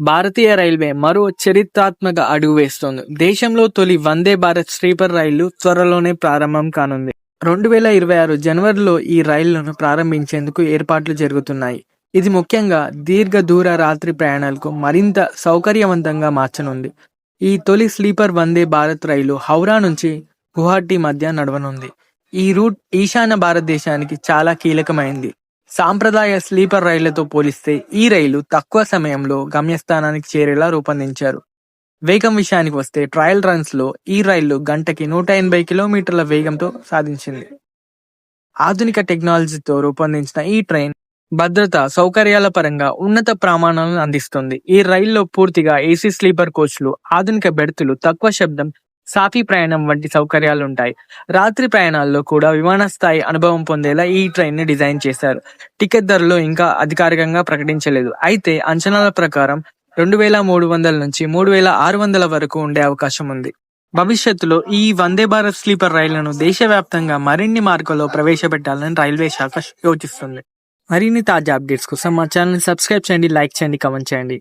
భారతీయ railway మరో చరిత్రాత్మక అడుగు వేస్తోంది. దేశంలో తొలి వందే భారత్ స్లీపర్ రైలు త్వరలోనే ప్రారంభం కానుంది. 2026 జనవరిలో ఈ రైళ్లను ప్రారంభించేందుకు ఏర్పాట్లు జరుగుతున్నాయి. ఇది ముఖ్యంగా దీర్ఘ దూర రాత్రి ప్రయాణాలకు మరింత సౌకర్యవంతంగా మార్చనుంది. ఈ తొలి స్లీపర్ వందే భారత్ రైలు హౌరా నుంచి గువాహటి మధ్య నడవనుంది. ఈ రూట్ ఈశాన్య భారతదేశానికి చాలా కీలకమైంది. సాంప్రదాయ స్లీపర్ రైళ్లతో పోలిస్తే ఈ రైలు తక్కువ సమయంలో గమ్యస్థానానికి చేరేలా రూపొందించారు. వేగం విషయానికి వస్తే ట్రయల్ రన్స్ లో ఈ రైలు గంటకి 180 కిలోమీటర్ల వేగంతో సాధించింది. ఆధునిక టెక్నాలజీతో రూపొందించిన ఈ ట్రైన్ భద్రత, సౌకర్యాల పరంగా ఉన్నత ప్రమాణాలను అందిస్తుంది. ఈ రైల్లో పూర్తిగా ఏసీ స్లీపర్ కోచ్లు, ఆధునిక బెర్తులు, తక్కువ శబ్దం, సాఫీ ప్రయాణం వంటి సౌకర్యాలు ఉంటాయి. రాత్రి ప్రయాణాల్లో కూడా విమాన స్థాయి అనుభవం పొందేలా ఈ ట్రైన్ ని డిజైన్ చేశారు. టికెట్ ధరలు ఇంకా అధికారికంగా ప్రకటించలేదు. అయితే అంచనాల ప్రకారం 2300 నుంచి 3600 వరకు ఉండే అవకాశం ఉంది. భవిష్యత్తులో ఈ వందే భారత్ స్లీపర్ రైళ్లను దేశవ్యాప్తంగా మరిన్ని మార్గాల్లో ప్రవేశపెట్టాలని రైల్వే శాఖ యోచిస్తుంది. మరిన్ని తాజా అప్డేట్స్ కోసం మా ఛానల్ ని సబ్స్క్రైబ్ చేయండి, లైక్ చేయండి, కామెంట్ చేయండి.